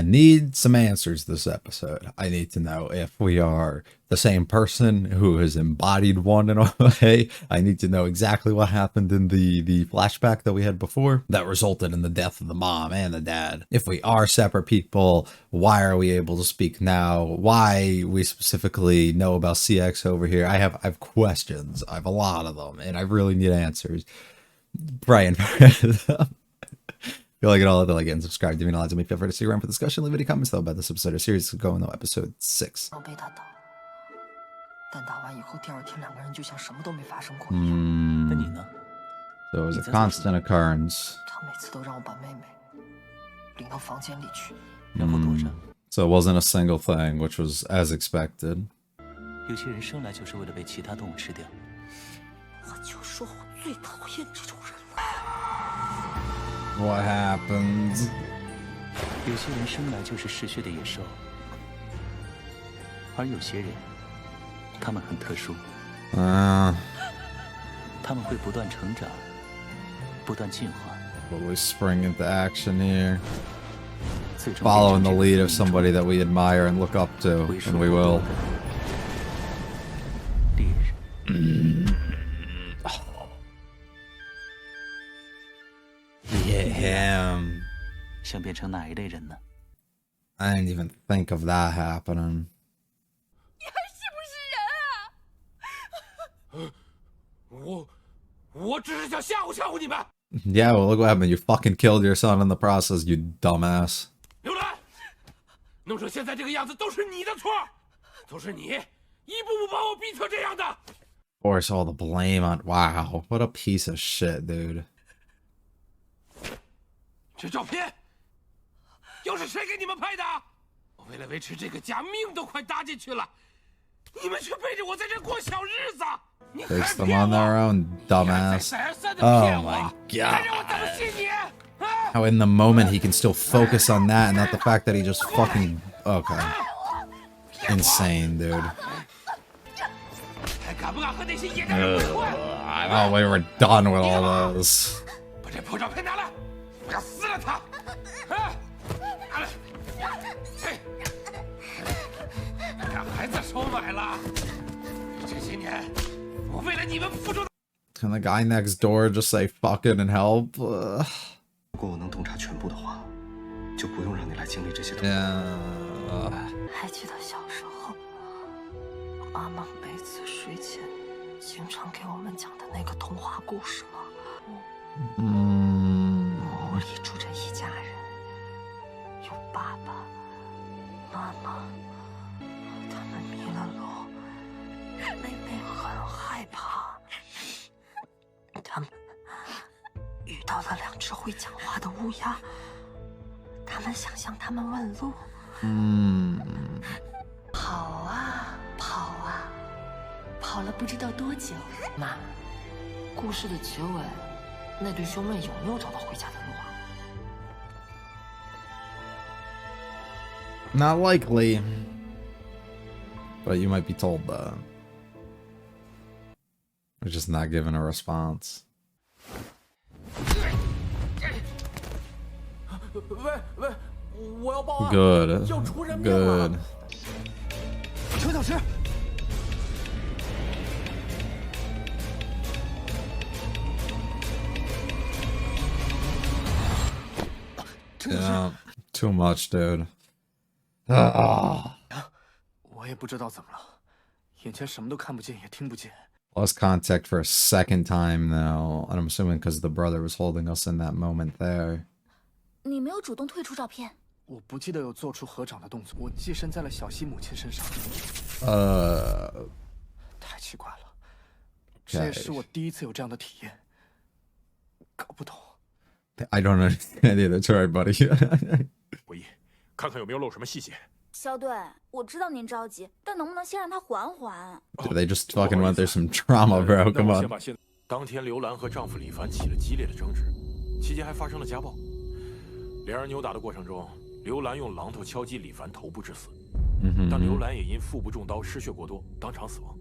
need some answers this episode. I need to know if we are the same person who has embodied one in a way. I need to know exactly what happened in the flashback that we had before that resulted in the death of the mom and the dad. If we are separate people, why are we able to speak now? Why we specifically know about CX over here? I have questions. I have a lot of them, and I really need answers. Brian. If you like it all, hit the like and subscribe to me. Allows me feel free to stick around for discussion. Leave any comments though about this episode or series. Going though, episode 6. So it was a constant occurrence. So it wasn't a single thing, which was as expected. What happened? We spring into action here. Following the lead of somebody that we admire and look up to, and we will. Him. I didn't even think of that happening. Yeah, well, look what happened. You fucking killed your son in the process, you dumbass. Force all the blame on. Wow, what a piece of shit, dude. 这照片又是谁给你们拍的？我为了维持这个家，命都快搭进去了，你们却背着我在这过小日子。Takes them on their own, dumbass. Oh my god. How in the moment he can still focus on that and not the fact that he just fucking... Okay. Insane, dude. I thought we were done with all this. Can the guy next door just say fuck it and help? Yeah. Not likely, but you might be told that. We're just not giving a response. Good. Good. Yeah, too much, dude. Lost contact for a second time now, and I'm assuming because the brother was holding us in that moment there. I don't understand either. It's alright, buddy. 回忆，看看有没有漏什么细节。肖队，我知道您着急，但能不能先让他缓缓 They just fucking went through some trauma, bro. Come on. 当天刘兰和丈夫李凡起了激烈的争执，期间还发生了家暴。两人扭打的过程中，刘兰用榔头敲击李凡头部致死，但刘兰也因腹部中刀失血过多，当场死亡。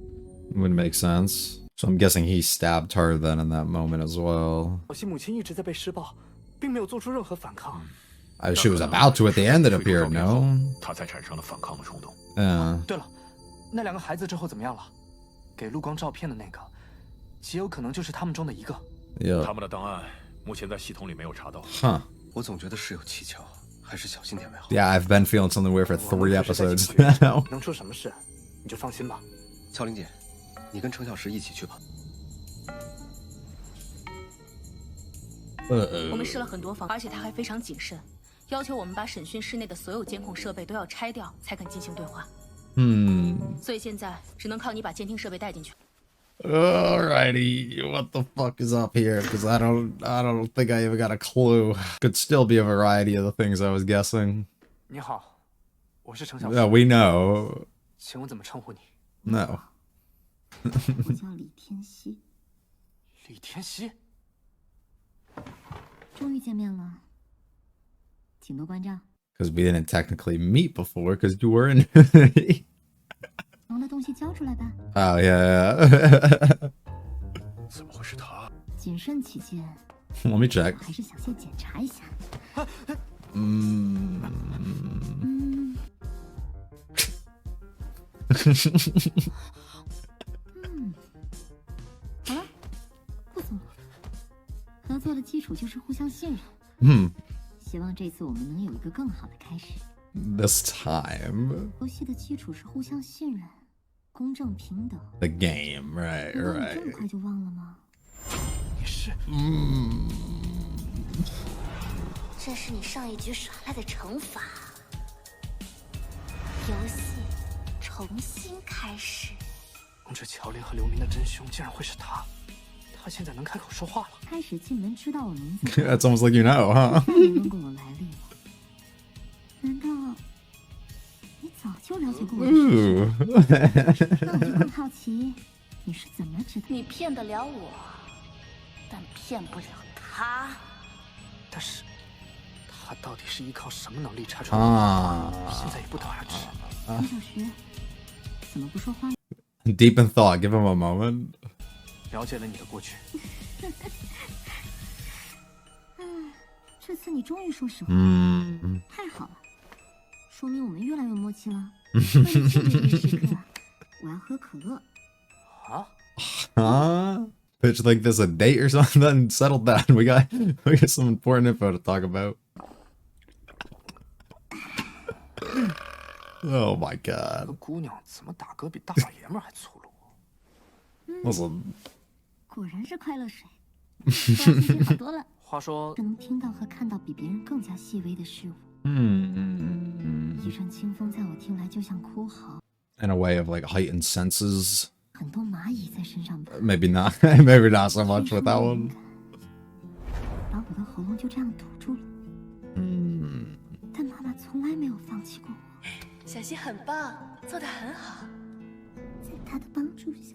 Would make sense. So I'm guessing he stabbed her then in that moment as well. She was about to at the end, it appeared, no? 他才产生了反抗的冲动。对了，那2个孩子之后怎么样了？给陆光照片的那个，极有可能就是他们中的一个。Yeah. 他们的档案目前在系统里没有查到。Huh. 我总觉得事有蹊跷，还是小心点为好。Yeah, I've been feeling something weird for 3 episodes now. 能出什么事，你就放心吧。乔玲姐，你跟程小石一起去吧。我们试了很多方法，而且他还非常谨慎，要求我们把审讯室内的所有监控设备都要拆掉，才肯进行对话。所以现在只能靠你把监听设备带进去。Alrighty, what the fuck is up here? Because I don't think I even got a clue. Could still be a variety of the things I was guessing. 你好，我是程小石。 Yeah, we know. 请问怎么称呼你？ No. 我叫李天熙。李天熙。终于见面了，请多关照。 Because we didn't technically meet before, because you were in. 忘了东西交出来吧。 Oh, yeah. 怎么会是他？谨慎起见， Let me check. 还是想先检查一下。好了，不怂了。合作的基础就是互相信任。希望这次我们能有一个更好的开始。 This time. 游戏的基础是互相信任、公正平等。 The game, right, 难道你这么 right. 快就忘了吗？你是？这是你上一局耍赖的惩罚。游戏重新开始。这乔林和刘明的真凶竟然会是他，他现在能开口说话了。开始进门知道我名字。That's almost like you know, huh? 你问过我来历吗？难道你早就了解过我的事实？那我就更好奇，你是怎么知道？你骗得了我，但骗不了他。但是，他到底是依靠什么能力查出来的？现在也不得而知。程小石，怎么不说话？ Deep in thought. Give him a moment. 了解了你的过去。这次你终于说实话，太好了，说明我们越来越默契了。为了庆祝这个时刻，我要喝可乐。啊？ Huh? Bitch, like this a date or something? Settle down. We got some important info to talk about. Oh my 这 god. 个姑娘怎么打嗝比大老爷们儿还粗鲁？ Listen. 果然是快乐水，我心情好多了。话说这，能听到和看到比别人更加细微的事物。一阵清风在我听来就像哭嚎， In a way of like heightened senses. 很多蚂蚁在身上爬。 Maybe not. Maybe not so much with that one. 把我的喉咙就这样堵住了。但妈妈从来没有放弃过我。小溪很棒，做得很好。在她的帮助下，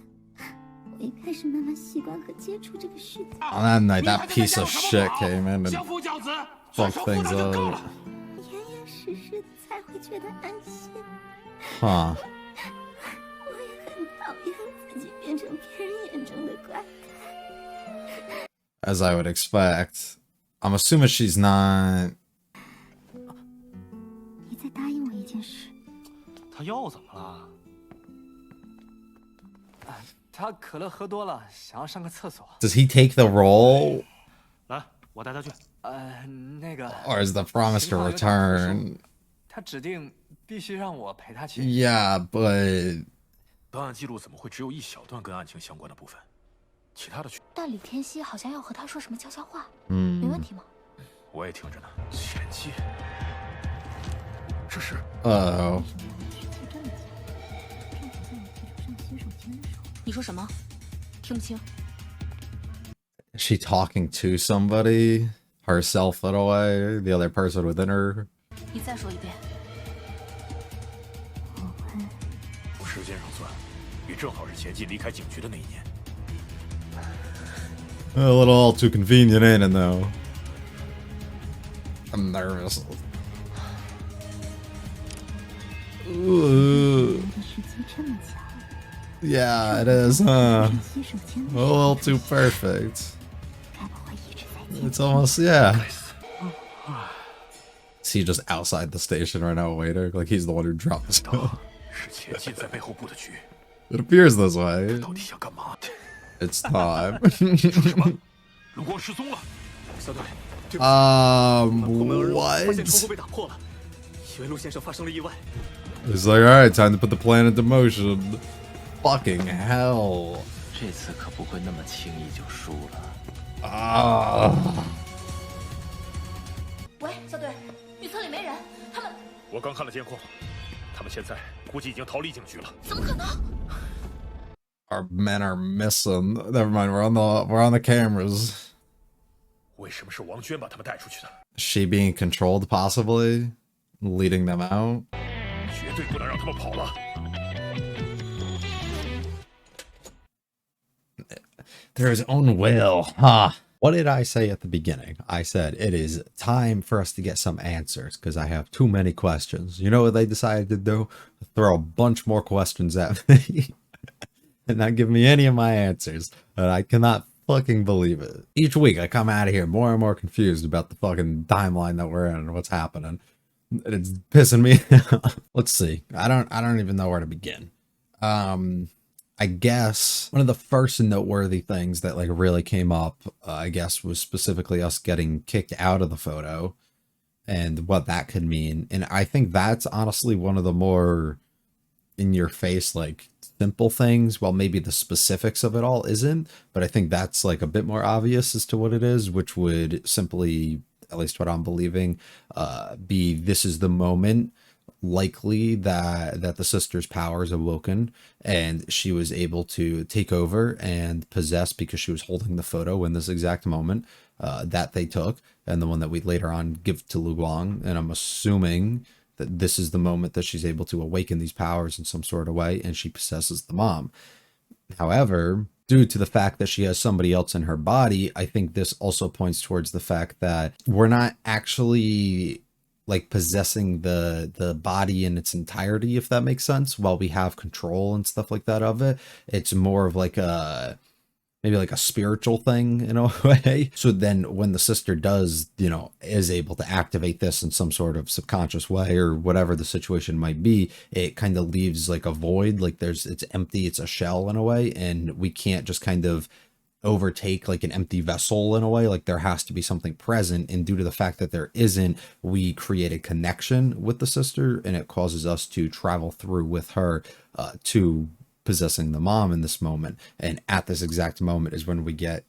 我也开始慢慢习惯和接触这个世界。 And then like that piece of shit came in and 相夫教子， fucked 说服 things 了就够 up. 了。严严实实的才会觉得安心。 Huh. 我也很讨厌自己变成别人眼中的怪胎。 As I would expect. I'm assuming she's not. 你再答应我一件事。他又怎么了？他可乐喝多了，想要上个厕所。 Does he take the role? 来，我带他去。那个， Or is the promise to return? 他指定必须让我陪他去。 Yeah, but 档案记录怎么会只有一小段跟案情相关的部分？其他的去，但李天熙好像要和他说什么悄悄话，没问题吗？我也听着呢。前妻，这是 oh. 你说什么？听不清。 Is she talking to somebody? Herself in a way? The other person within her? 你再说一遍。时间上算，也正好是前妻离开警局的那一年。 A little all too convenient, ain't it, though? I'm nervous. Ooh. 的时机这么巧， Yeah, it is, huh? 洗手间 A 的 little too perfect. 该不会一直在接 It's almost, yeah. Is he just outside the station right now waiting? Like he's the one who dropped this gun? 是前进在背后布的局， It appears this way. 到底想干嘛？ It's time. 什么？陆光失踪了。小队，对不起，后门而入，发现窗户 What? 被打破了，以为陆先生发生了意外。 It's like, alright, time to put the plan into motion. Fucking hell. 这次可不会那么轻易就输了。Ah. 喂，小队，女厕里没人，他们我刚看了监控，他们现在估计已经逃离警局了。怎么可能？ Our men are missing. Never mind, we're on the cameras. 为什么是王娟把他们带出去的？ She being controlled, possibly leading them out. 绝对不能让他们跑了。 Their own will, huh? What did I say at the beginning? I said it is time for us to get some answers because I have too many questions. You know what they decided to do? Throw a bunch more questions at me and not give me any of my answers. And I cannot fucking believe it. Each week I come out of here more and more confused about the fucking timeline that we're in and what's happening. It's pissing me off. Let's see. I don't even know where to begin. I guess one of the first noteworthy things that like really came up, I guess, was specifically us getting kicked out of the photo and what that could mean. And I think that's honestly one of the more in your face, like simple things. Well, maybe the specifics of it all isn't, but I think that's like a bit more obvious as to what it is, which would simply, at least what I'm believing, be this is the moment likely that the sister's powers awoken and she was able to take over and possess because she was holding the photo in this exact moment that they took, and the one that we later on give to Lu Guang. And I'm assuming that this is the moment that she's able to awaken these powers in some sort of way and she possesses the mom. However, due to the fact that she has somebody else in her body, I think this also points towards the fact that we're not actually like possessing the body in its entirety, if that makes sense, while we have control and stuff like that of it. It's more of like a maybe like a spiritual thing in a way. So then when the sister does, you know, is able to activate this in some sort of subconscious way or whatever the situation might be, it kind of leaves like a void, like it's empty, it's a shell in a way, and we can't just kind of overtake like an empty vessel in a way. Like there has to be something present, and due to the fact that there isn't, we create a connection with the sister and it causes us to travel through with her to possessing the mom in this moment. And at this exact moment is when we get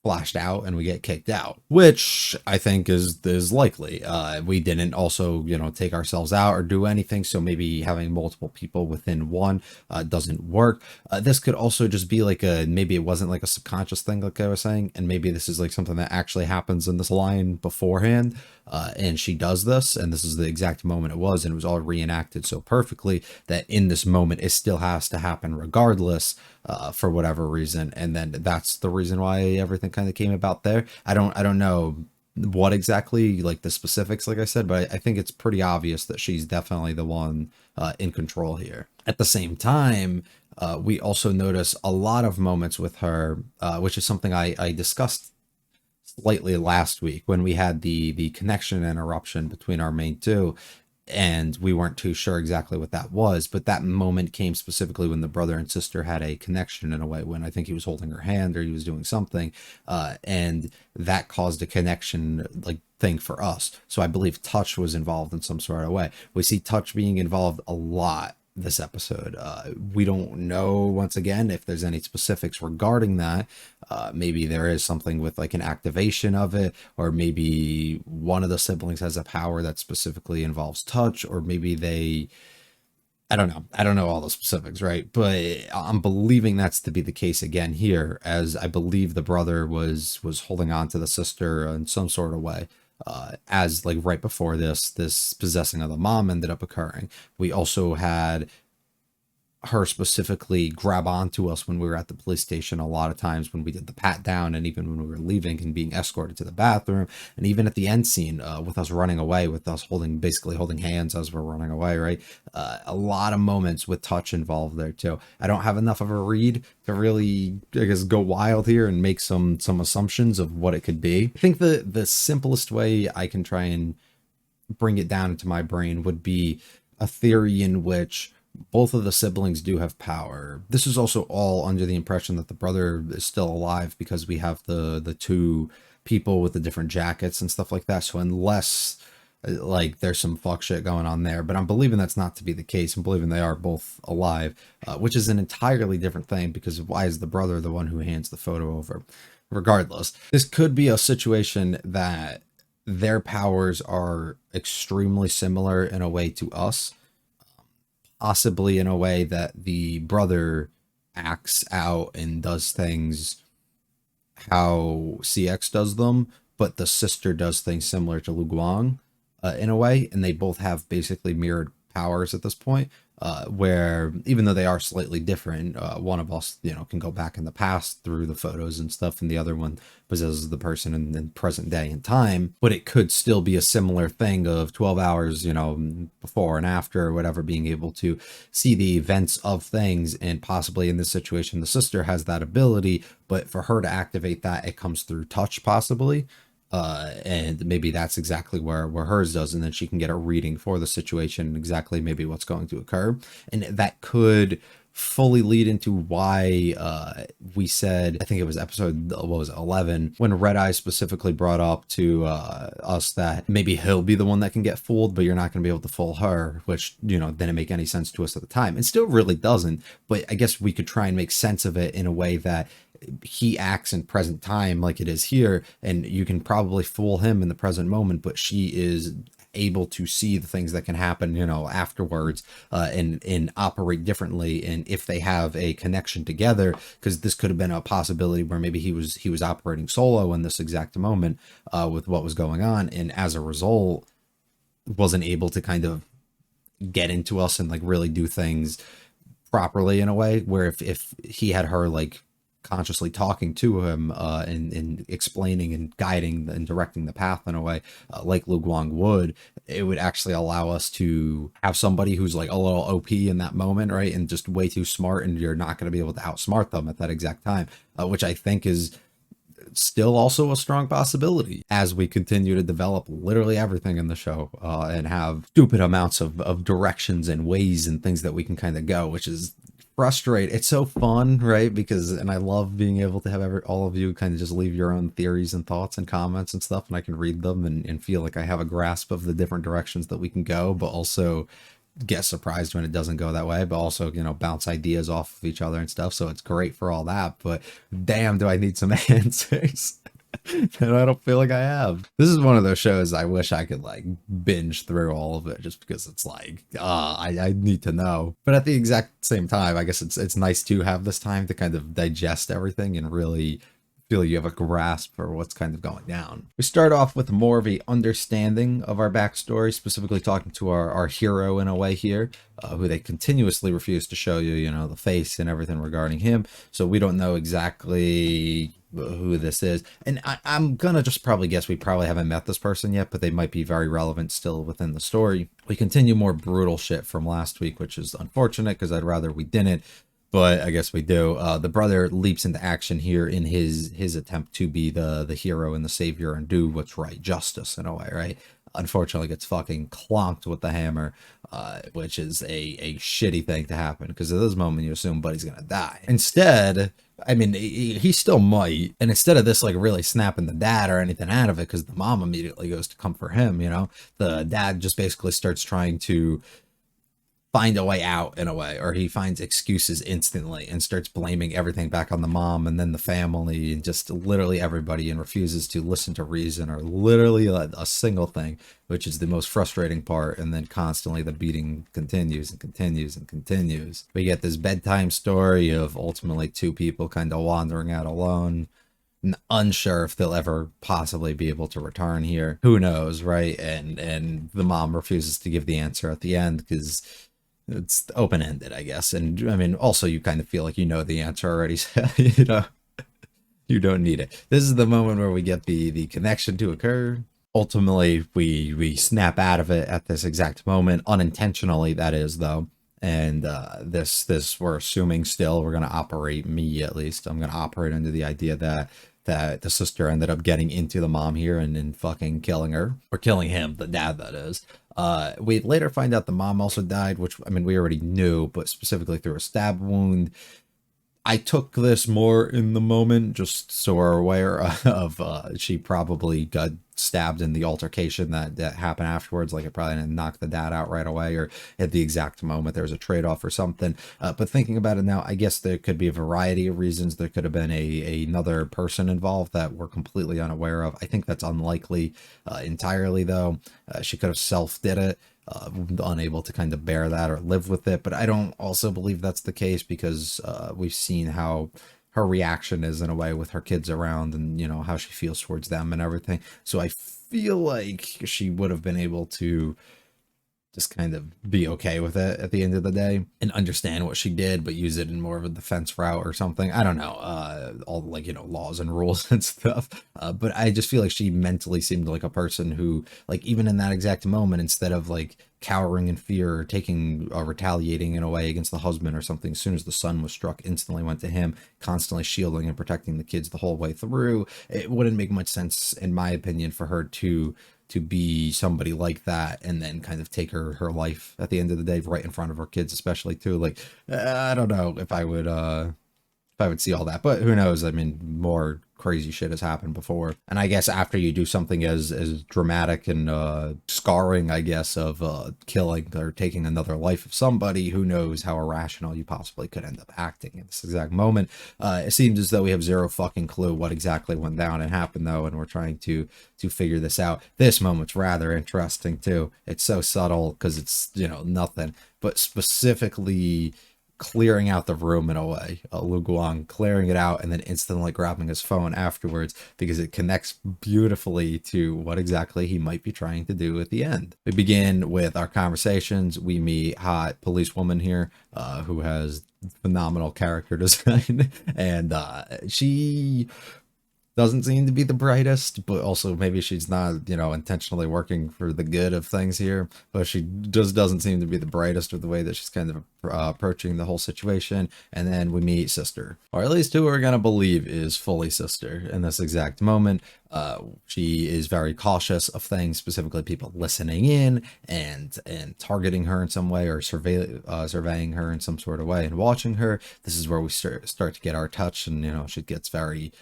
flashed out and we get kicked out, which I think is likely. We didn't also, you know, take ourselves out or do anything, so maybe having multiple people within one doesn't work. This could also just be like maybe it wasn't like a subconscious thing like I was saying, and maybe this is like something that actually happens in this line beforehand, and she does this, and this is the exact moment it was, and it was all reenacted so perfectly that in this moment it still has to happen regardless, for whatever reason. And then that's the reason why everything kind of came about there. I don't know what exactly, like the specifics, like I said, but I think it's pretty obvious that she's definitely the one in control here. At the same time, we also notice a lot of moments with her, which is something I discussed slightly last week when we had the connection interruption between our main two, and we weren't too sure exactly what that was, but that moment came specifically when the brother and sister had a connection in a way, when I think he was holding her hand or he was doing something, and that caused a connection like thing for us. So I believe touch was involved in some sort of way. We see touch being involved a lot this episode. We don't know, once again, if there's any specifics regarding that. Maybe there is something with like an activation of it, or maybe one of the siblings has a power that specifically involves touch, or maybe I don't know all the specifics, right? But I'm believing that's to be the case again here, as I believe the brother was holding on to the sister in some sort of way. As like right before this possessing of the mom ended up occurring. We also had her specifically grab onto us when we were at the police station a lot of times when we did the pat down, and even when we were leaving and being escorted to the bathroom, and even at the end scene with us running away, with us basically holding hands as we're running away, right? A lot of moments with touch involved there too. I don't have enough of a read to really, I guess, go wild here and make some assumptions of what it could be. I think the simplest way I can try and bring it down into my brain would be a theory in which both of the siblings do have power. This is also all under the impression that the brother is still alive because we have the two people with the different jackets and stuff like that. So unless like there's some fuck shit going on there, but I'm believing that's not to be the case. I'm believing they are both alive, which is an entirely different thing, because why is the brother the one who hands the photo over? Regardless, this could be a situation that their powers are extremely similar in a way to us, possibly in a way that the brother acts out and does things how CX does them, but the sister does things similar to Lu Guang in a way, and they both have basically mirrored powers at this point, where even though they are slightly different, one of us, can go back in the past through the photos and stuff, and the other one possesses the person in present day and time, but it could still be a similar thing of 12 hours, before and after or whatever, being able to see the events of things. And possibly in this situation, the sister has that ability, but for her to activate that, it comes through touch possibly. And maybe that's exactly where hers does, and then she can get a reading for the situation, exactly maybe what's going to occur. And that could fully lead into why we said, I think it was episode, what was it, 11, when Red Eye specifically brought up to us that maybe he'll be the one that can get fooled, but you're not going to be able to fool her, which, didn't make any sense to us at the time. It still really doesn't, but I guess we could try and make sense of it in a way that he acts in present time like it is here, and you can probably fool him in the present moment, but she is able to see the things that can happen, afterwards, and operate differently. And if they have a connection together, because this could have been a possibility where maybe he was operating solo in this exact moment with what was going on, and as a result wasn't able to kind of get into us and like really do things properly in a way, where if he had her like consciously talking to him and explaining and guiding and directing the path in a way like Lu Guang would, it would actually allow us to have somebody who's like a little OP in that moment, right? And just way too smart, and you're not going to be able to outsmart them at that exact time, which I think is still also a strong possibility as we continue to develop literally everything in the show and have stupid amounts of directions and ways and things that we can kind of go, which is frustrate. It's so fun, right? And I love being able to have all of you kind of just leave your own theories and thoughts and comments and stuff, and I can read them and feel like I have a grasp of the different directions that we can go, but also get surprised when it doesn't go that way, but also, bounce ideas off of each other and stuff. So it's great for all that, but damn, do I need some answers. And I don't feel like I have. This is one of those shows I wish I could like binge through all of it, just because it's like, I need to know. But at the exact same time, I guess it's nice to have this time to kind of digest everything and really feel you have a grasp for what's kind of going down. We start off with more of a understanding of our backstory, specifically talking to our hero in a way here, who they continuously refuse to show you, the face and everything regarding him. So we don't know exactly who this is. And I'm gonna just probably guess we probably haven't met this person yet, but they might be very relevant still within the story. We continue more brutal shit from last week, which is unfortunate because I'd rather we didn't. But I guess we do. The brother leaps into action here in his attempt to be the hero and the savior and do what's right, justice in a way, right? Unfortunately gets fucking clonked with the hammer, which is a shitty thing to happen, because at this moment you assume Buddy's gonna die. Instead, I mean, he still might, and instead of this like really snapping the dad or anything out of it, because the mom immediately goes to come for him, the dad just basically starts trying to find a way out in a way, or he finds excuses instantly and starts blaming everything back on the mom and then the family and just literally everybody, and refuses to listen to reason or literally a single thing, which is the most frustrating part. And then constantly the beating continues and continues and continues. We get this bedtime story of ultimately two people kind of wandering out alone, unsure if they'll ever possibly be able to return here. Who knows, right? And the mom refuses to give the answer at the end because it's open-ended, I guess. And I mean, also you kind of feel like the answer already, so you don't need it. This is the moment where we get the connection to occur. Ultimately, we snap out of it at this exact moment, unintentionally, that is, though. And this we're assuming still we're going to operate, me at least, I'm going to operate under the idea that that the sister ended up getting into the mom here and fucking killing her, or killing him, the dad that is. We later find out the mom also died, which, I mean, we already knew, but specifically through a stab wound. I took this more in the moment, just so we're aware of she probably got stabbed in the altercation that happened afterwards. Like, it probably didn't knock the dad out right away, or at the exact moment there was a trade-off or something. But thinking about it now, I guess there could be a variety of reasons. There could have been another person involved that we're completely unaware of. I think that's unlikely entirely, though. She could have self-did it. Unable to kind of bear that or live with it. But I don't also believe that's the case, because we've seen how her reaction is in a way with her kids around, and, you know, how she feels towards them and everything. So I feel like she would have been able to just kind of be okay with it at the end of the day and understand what she did, but use it in more of a defense route or something. I don't know, all, like, you know, laws and rules and stuff. But I just feel like she mentally seemed like a person who, like, even in that exact moment, instead of like cowering in fear or taking retaliating in a way against the husband or something, as soon as the son was struck, instantly went to him, constantly shielding and protecting the kids the whole way through. It wouldn't make much sense, in my opinion, for her to be somebody like that and then kind of take her life at the end of the day, right in front of her kids, especially too. Like, I don't know if I would see all that, but who knows? I mean, more crazy shit has happened before. And I guess after you do something as dramatic and scarring, I guess, of killing or taking another life of somebody, who knows how irrational you possibly could end up acting in this exact moment. It seems as though we have zero fucking clue what exactly went down and happened, though, and we're trying to figure this out. This moment's rather interesting too. It's so subtle because it's, you know, nothing, but specifically clearing out the room in a way, Lu Guang clearing it out and then instantly grabbing his phone afterwards, because it connects beautifully to what exactly he might be trying to do at the end. We begin with our conversations. We meet hot policewoman here, who has phenomenal character design, and she doesn't seem to be the brightest, but also maybe she's not, you know, intentionally working for the good of things here, but she just doesn't seem to be the brightest with the way that she's kind of approaching the whole situation. And then we meet sister, or at least who we're gonna believe is fully sister in this exact moment. She is very cautious of things, specifically people listening in and targeting her in some way, or surveying her in some sort of way and watching her. This is where we start to get our touch, and, you know, she gets very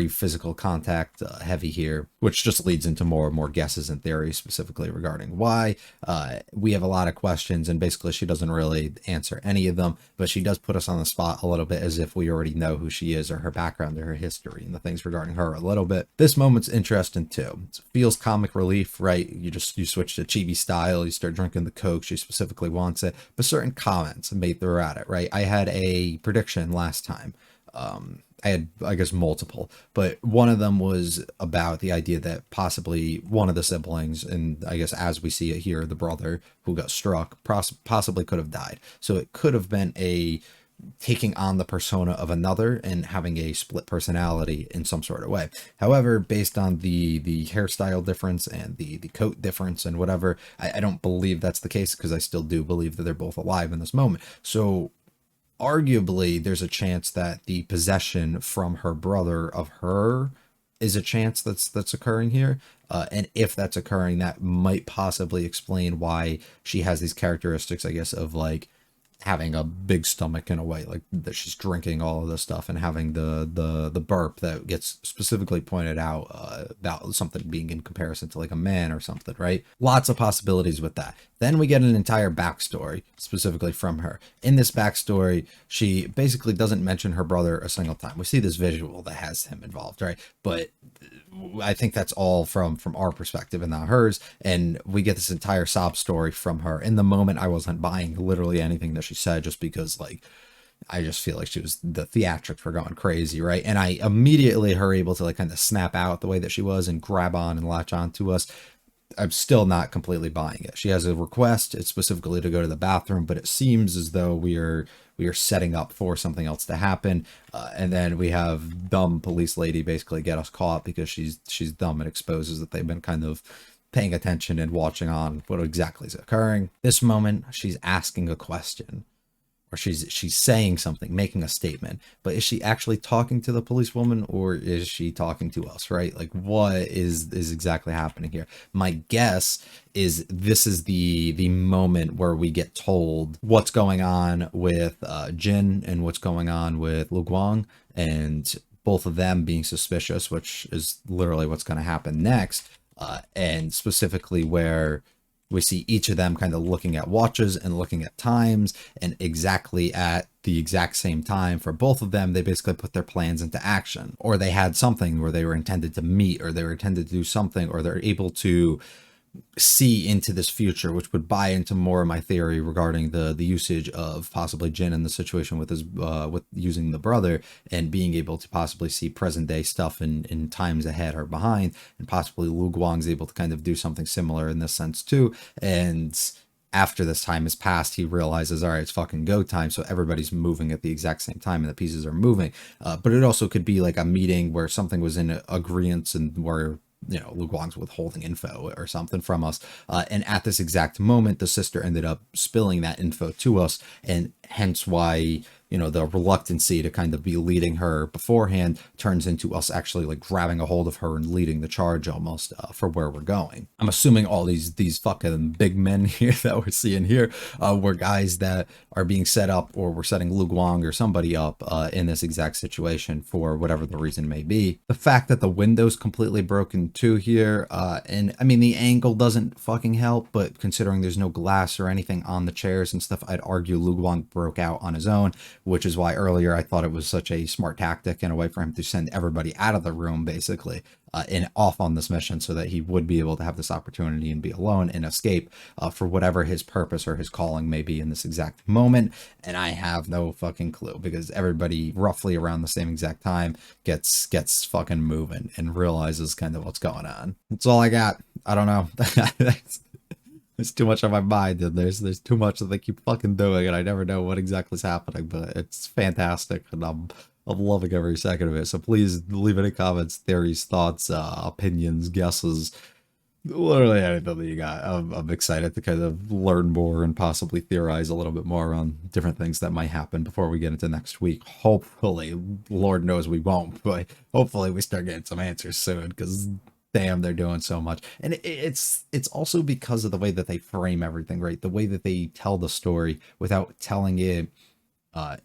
physical contact heavy here, which just leads into more and more guesses and theories, specifically regarding why. We have a lot of questions, and basically she doesn't really answer any of them, but she does put us on the spot a little bit, as if we already know who she is, or her background, or her history, and the things regarding her a little bit. This moment's interesting too. It feels comic relief, right? You switch to chibi style, you start drinking the Coke, she specifically wants it, but certain comments made throughout it, right? I had a prediction last time. I had, I guess, multiple, but one of them was about the idea that possibly one of the siblings, and I guess as we see it here, the brother who got struck, possibly could have died. So it could have been a taking on the persona of another and having a split personality in some sort of way. However, based on the hairstyle difference and the coat difference and whatever, I don't believe that's the case, because I still do believe that they're both alive in this moment. So arguably there's a chance that the possession from her brother of her is a chance that's occurring here. And if that's occurring, that might possibly explain why she has these characteristics, I guess, of like having a big stomach in a way, like that she's drinking all of this stuff and having the burp that gets specifically pointed out about something being in comparison to like a man or something, right? Lots of possibilities with that. Then we get an entire backstory specifically from her. In this backstory, she basically doesn't mention her brother a single time. We see this visual that has him involved, right? But I think that's all from our perspective and not hers. And we get this entire sob story from her. In the moment, I wasn't buying literally anything that she said, just because, like, I just feel like the theatrics were going crazy, right? And I immediately her able to like kind of snap out the way that she was and grab on and latch on to us. I'm still not completely buying it. She has a request. It's specifically to go to the bathroom, but it seems as though we are setting up for something else to happen. And then we have dumb police lady basically get us caught because she's dumb and exposes that they've been kind of paying attention and watching on what exactly is occurring. This moment, she's asking a question. or she's saying something, making a statement, but is she actually talking to the policewoman, or is she talking to us, right? Like, what is exactly happening here? My guess is this is the moment where we get told what's going on with Jin and what's going on with Lu Guang, and both of them being suspicious, which is literally what's going to happen next, and specifically where we see each of them kind of looking at watches and looking at times, and exactly at the exact same time for both of them, they basically put their plans into action, or they had something where they were intended to meet, or they were intended to do something, or they're able to see into this future, which would buy into more of my theory regarding the usage of possibly Jin in the situation with his with using the brother, and being able to possibly see present day stuff in times ahead or behind, and possibly Lu Guang's able to kind of do something similar in this sense too. And after this time has passed, he realizes, all right, it's fucking go time. So everybody's moving at the exact same time, and the pieces are moving. But it also could be like a meeting where something was in agreement, and where, you know, Lu Guang's withholding info or something from us. And at this exact moment, the sister ended up spilling that info to us, and hence why, you know, the reluctancy to kind of be leading her beforehand turns into us actually like grabbing a hold of her and leading the charge almost for where we're going. I'm assuming all these fucking big men here that we're seeing here were guys that are being set up, or we're setting Lu Guang or somebody up in this exact situation for whatever the reason may be. The fact that the window's completely broken too here, and I mean, the angle doesn't fucking help, but considering there's no glass or anything on the chairs and stuff, I'd argue Lu Guang broke out on his own, which is why earlier I thought it was such a smart tactic in a way for him to send everybody out of the room basically, and off on this mission, so that he would be able to have this opportunity and be alone and escape for whatever his purpose or his calling may be in this exact moment. And I have no fucking clue, because everybody roughly around the same exact time gets fucking moving and realizes kind of what's going on. That's all I got. I don't know. There's too much on my mind, and there's too much that they keep fucking doing, and I never know what exactly is happening, but it's fantastic, and I'm loving every second of it. So please leave any comments, theories, thoughts, opinions, guesses, literally anything that you got. I'm excited to kind of learn more and possibly theorize a little bit more on different things that might happen before we get into next week. Hopefully, Lord knows we won't, but hopefully we start getting some answers soon, because damn, they're doing so much. And it's also because of the way that they frame everything, right? The way that they tell the story without telling it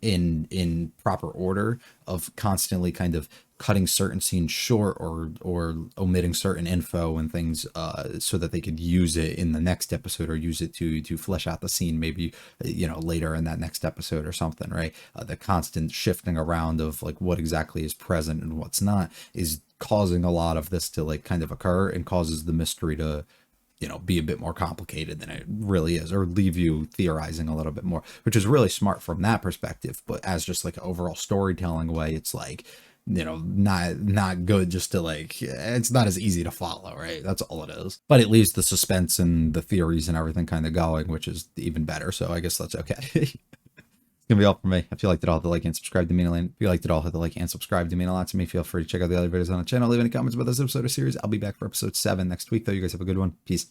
in proper order, of constantly kind of cutting certain scenes short, or omitting certain info and things so that they could use it in the next episode, or use it to flesh out the scene maybe, you know, later in that next episode or something, right? The constant shifting around of like what exactly is present and what's not is causing a lot of this to like kind of occur, and causes the mystery to, you know, be a bit more complicated than it really is, or leave you theorizing a little bit more, which is really smart from that perspective. But as just like an overall storytelling way, it's like, you know, not good, just to like, it's not as easy to follow, right? That's all it is. But it leaves the suspense and the theories and everything kind of going, which is even better. So I guess that's okay. It's gonna be all for me. If you liked it all, hit the like and subscribe to me. If you liked it all, hit the like and subscribe to mean a lot to me. Feel free to check out the other videos on the channel. Leave any comments about this episode or series. I'll be back for episode 7 next week, though. You guys have a good one. Peace.